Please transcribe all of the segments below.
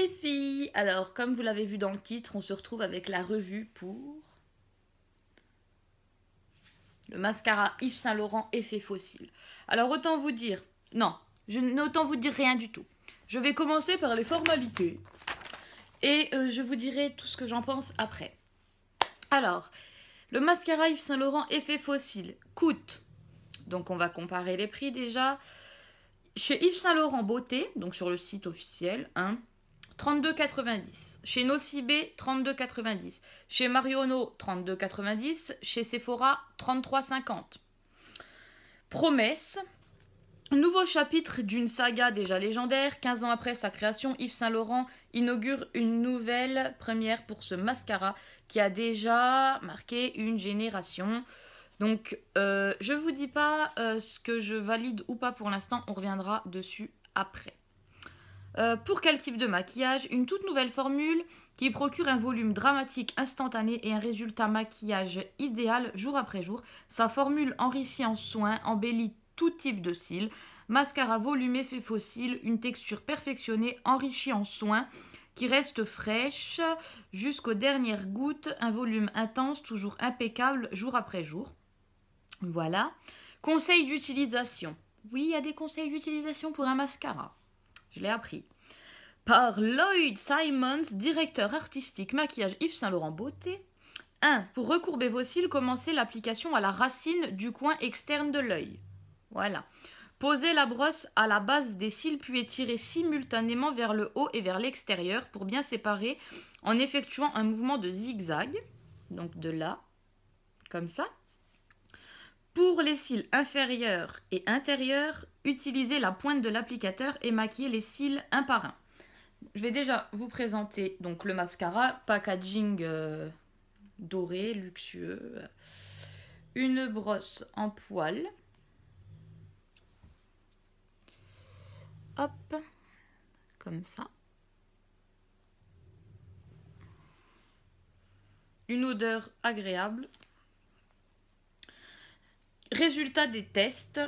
les filles! Alors, comme vous l'avez vu dans le titre, on se retrouve avec la revue pour le mascara Yves Saint Laurent Effet Fossile. Alors, autant vous dire... Non, je n'autant vous dire rien du tout. Je vais commencer par les formalités. Et je vous dirai tout ce que j'en pense après. Alors, le mascara Yves Saint Laurent Effet Fossile coûte... Donc, on va comparer les prix déjà. Chez Yves Saint Laurent Beauté, donc sur le site officiel, 32,90. Chez Nocibé, 32,90. Chez Marionneau, 32,90. Chez Sephora, 33,50. Promesse. Nouveau chapitre d'une saga déjà légendaire. 15 ans après sa création, Yves Saint Laurent inaugure une nouvelle première pour ce mascara qui a déjà marqué une génération. Donc, je ne vous dis pas ce que je valide ou pas pour l'instant. On reviendra dessus après. Pour quel type de maquillage? Une toute nouvelle formule qui procure un volume dramatique instantané et un résultat maquillage idéal jour après jour. Sa formule enrichie en soins, embellit tout type de cils. Mascara volume effet fossile, une texture perfectionnée, enrichie en soins, qui reste fraîche jusqu'aux dernières gouttes. Un volume intense, toujours impeccable jour après jour. Voilà. Conseils d'utilisation. Oui, il y a des conseils d'utilisation pour un mascara. Je l'ai appris. Par Lloyd Simons, directeur artistique maquillage Yves Saint Laurent Beauté. 1. Pour recourber vos cils, commencez l'application à la racine du coin externe de l'œil. Voilà. Posez la brosse à la base des cils puis étirez simultanément vers le haut et vers l'extérieur pour bien séparer en effectuant un mouvement de zigzag. Donc de là, comme ça. Pour les cils inférieurs et intérieurs, utilisez la pointe de l'applicateur et maquillez les cils un par un. Je vais déjà vous présenter donc le mascara, packaging doré, luxueux. Une brosse en poil. Hop, comme ça. Une odeur agréable. Résultat des tests.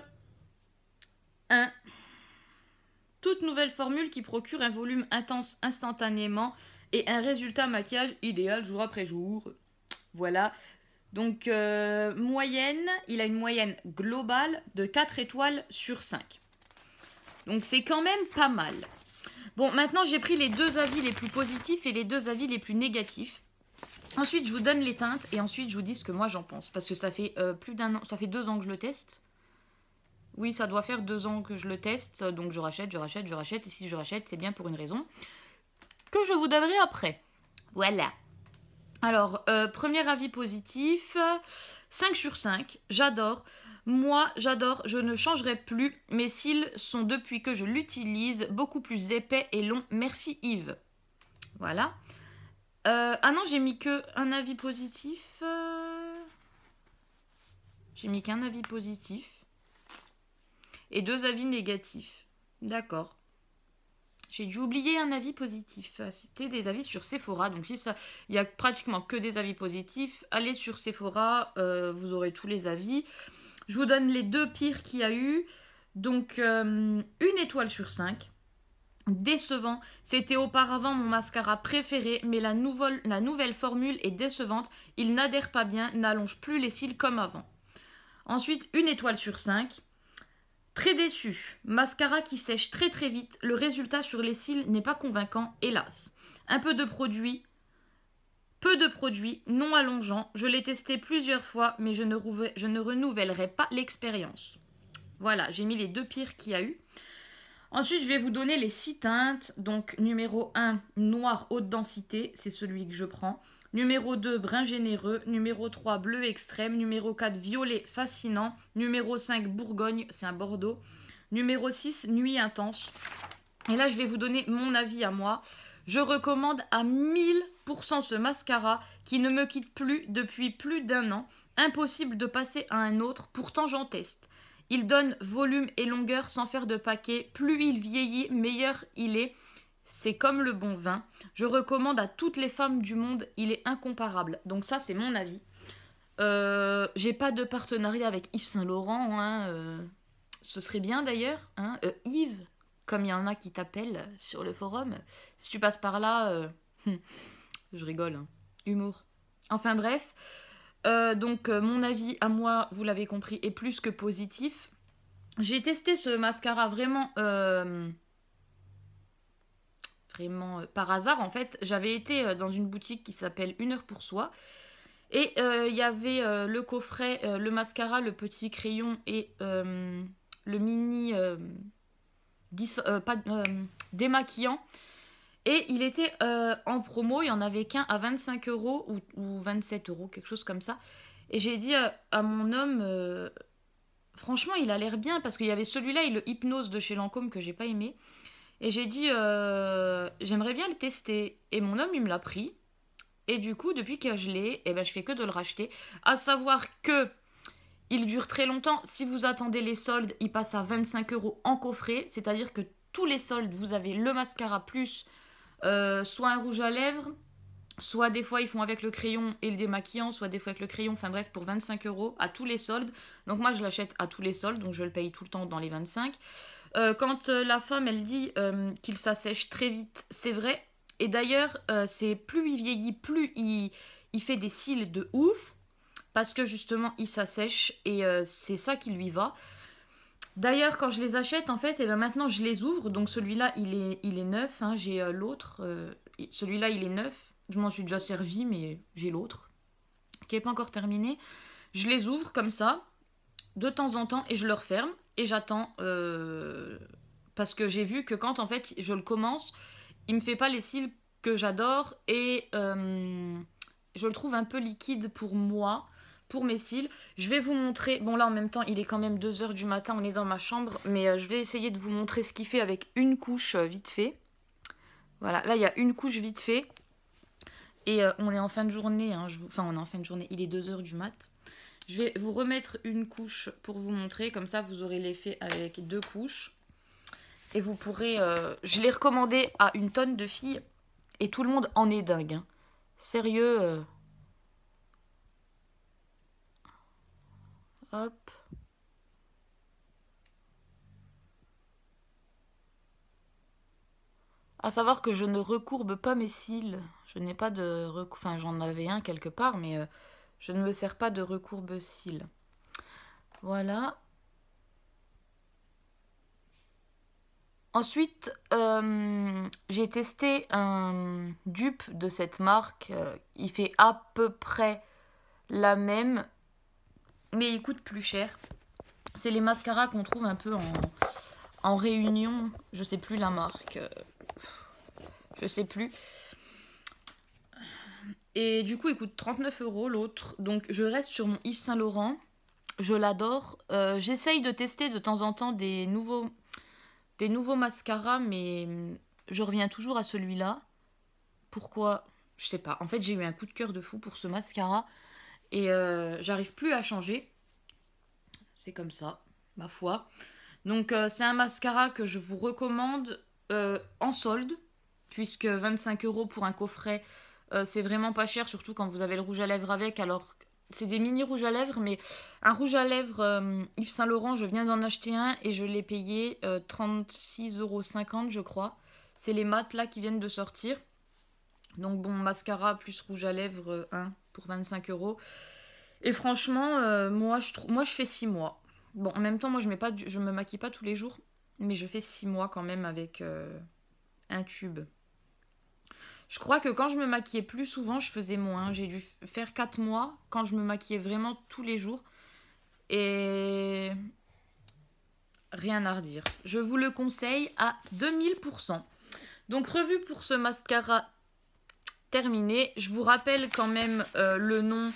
1. Toute nouvelle formule qui procure un volume intense instantanément et un résultat maquillage idéal jour après jour. Voilà. Donc, moyenne, il a une moyenne globale de 4 étoiles sur 5. Donc, c'est quand même pas mal. Bon, maintenant, j'ai pris les deux avis les plus positifs et les deux avis les plus négatifs. Ensuite, je vous donne les teintes et ensuite, je vous dis ce que moi, j'en pense. Parce que ça fait plus d'un an, ça fait 2 ans que je le teste. Oui, ça doit faire 2 ans que je le teste. Donc, je rachète. Et si je rachète, c'est bien pour une raison que je vous donnerai après. Voilà. Alors, premier avis positif. 5 sur 5. J'adore. Moi, j'adore. Je ne changerai plus. Mes cils sont, depuis que je l'utilise, beaucoup plus épais et longs. Merci Yves. Voilà. Ah non, j'ai mis que un avis positif. J'ai mis qu'un avis positif. Et 2 avis négatifs. D'accord. J'ai dû oublier un avis positif. C'était des avis sur Sephora. Donc, il n'y a pratiquement que des avis positifs. Allez sur Sephora, vous aurez tous les avis. Je vous donne les 2 pires qu'il y a eu. Donc, 1 étoile sur 5. Décevant. C'était auparavant mon mascara préféré, mais la nouvelle formule est décevante. Il n'adhère pas bien, n'allonge plus les cils comme avant. Ensuite, 1 étoile sur 5. Très déçu. Mascara qui sèche très très vite. Le résultat sur les cils n'est pas convaincant, hélas. Un peu de produit. Peu de produit, non allongeant. Je l'ai testé plusieurs fois, mais je ne renouvellerai pas l'expérience. Voilà, j'ai mis les 2 pires qu'il y a eu. Ensuite, je vais vous donner les 6 teintes. Donc, numéro 1, noir haute densité, c'est celui que je prends. Numéro 2, brun généreux. Numéro 3, bleu extrême. Numéro 4, violet fascinant. Numéro 5, Bourgogne, c'est un bordeaux. Numéro 6, nuit intense. Et là, je vais vous donner mon avis à moi. Je recommande à 1000% ce mascara qui ne me quitte plus depuis plus d'1 an. Impossible de passer à un autre, pourtant j'en teste. Il donne volume et longueur sans faire de paquet. Plus il vieillit, meilleur il est. C'est comme le bon vin. Je recommande à toutes les femmes du monde. Il est incomparable. Donc ça, c'est mon avis. J'ai pas de partenariat avec Yves Saint Laurent. Ce serait bien d'ailleurs. Yves, comme il y en a qui t'appellent sur le forum. Si tu passes par là, je rigole, hein. Humour. Enfin bref, donc mon avis à moi, vous l'avez compris, est plus que positif. J'ai testé ce mascara vraiment, par hasard en fait. J'avais été dans une boutique qui s'appelle Une heure pour soi. Et il y avait le coffret, le mascara, le petit crayon et le mini démaquillant. Et il était en promo, il n'y en avait qu'un à 25 € ou 27 €, quelque chose comme ça. Et j'ai dit à mon homme, franchement, il a l'air bien, parce qu'il y avait celui-là et le Hypnose de chez Lancôme que j'ai pas aimé. Et j'ai dit, j'aimerais bien le tester. Et mon homme, il me l'a pris. Et du coup, depuis que je l'ai, eh ben, je fais que de le racheter. À savoir que il dure très longtemps. Si vous attendez les soldes, il passe à 25 € en coffret. C'est-à-dire que tous les soldes, vous avez le mascara plus soit un rouge à lèvres, soit des fois ils font avec le crayon et le démaquillant, soit des fois avec le crayon. Enfin bref, pour 25 € à tous les soldes. Donc moi, je l'achète à tous les soldes. Donc je le paye tout le temps dans les 25. Quand la femme, elle dit qu'il s'assèche très vite, c'est vrai. Et d'ailleurs, c'est plus il vieillit, plus il fait des cils de ouf. Parce que justement, il s'assèche et c'est ça qui lui va. D'ailleurs, quand je les achète, en fait, et ben maintenant, je les ouvre. Donc celui-là, il est neuf. Hein. J'ai l'autre. Celui-là, il est neuf. Je m'en suis déjà servi, mais j'ai l'autre. Qui n'est pas encore terminé. Je les ouvre comme ça, de temps en temps, et je le referme. Et j'attends. Parce que j'ai vu que quand, en fait, je le commence... Il me fait pas les cils que j'adore et je le trouve un peu liquide pour moi, pour mes cils. Je vais vous montrer, bon là en même temps il est quand même 2 h du matin, on est dans ma chambre, mais je vais essayer de vous montrer ce qu'il fait avec une couche vite fait. Voilà, là il y a une couche vite fait et on est en fin de journée, hein, enfin on est en fin de journée, il est 2 h du mat. Je vais vous remettre une couche pour vous montrer, comme ça vous aurez l'effet avec 2 couches. Et vous pourrez... je l'ai recommandé à une tonne de filles. Et tout le monde en est dingue. Hein. Sérieux. Hop. À savoir que je ne recourbe pas mes cils. Je n'ai pas de... Enfin, j'en avais un quelque part, mais je ne me sers pas de recourbe-cils. Voilà. Ensuite, j'ai testé un dupe de cette marque. Il fait à peu près la même, mais il coûte plus cher. C'est les mascaras qu'on trouve un peu en Réunion. Je sais plus la marque. Je sais plus. Et du coup, il coûte 39 € l'autre. Donc, je reste sur mon Yves Saint Laurent. Je l'adore. J'essaye de tester de temps en temps des nouveaux mascaras, mais je reviens toujours à celui-là. Pourquoi? Je sais pas. En fait, j'ai eu un coup de cœur de fou pour ce mascara. Et j'arrive plus à changer. C'est comme ça, ma foi. Donc, c'est un mascara que je vous recommande en solde. Puisque 25 € pour un coffret, c'est vraiment pas cher. Surtout quand vous avez le rouge à lèvres avec. Alors, c'est des mini rouges à lèvres. Mais un rouge à lèvres Yves Saint Laurent, je viens d'en acheter un. Et je l'ai payé 36,50 € je crois. C'est les mat là qui viennent de sortir. Donc bon, mascara plus rouge à lèvres 1 pour 25 €. Et franchement, moi je fais 6 mois. Bon, en même temps, moi je me maquille pas tous les jours. Mais je fais 6 mois quand même avec un tube. Je crois que quand je me maquillais plus souvent, je faisais moins. J'ai dû faire 4 mois quand je me maquillais vraiment tous les jours. Et rien à redire. Je vous le conseille à 2000%. Donc revue pour ce mascara terminé. Je vous rappelle quand même le nom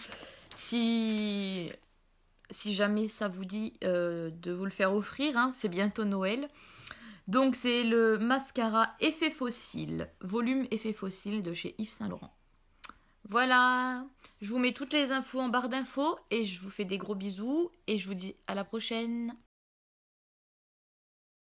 si jamais ça vous dit de vous le faire offrir. Hein. C'est bientôt Noël. Donc c'est le mascara Effet Fossile, volume Effet Fossile de chez Yves Saint Laurent. Voilà, je vous mets toutes les infos en barre d'infos et je vous fais des gros bisous et je vous dis à la prochaine.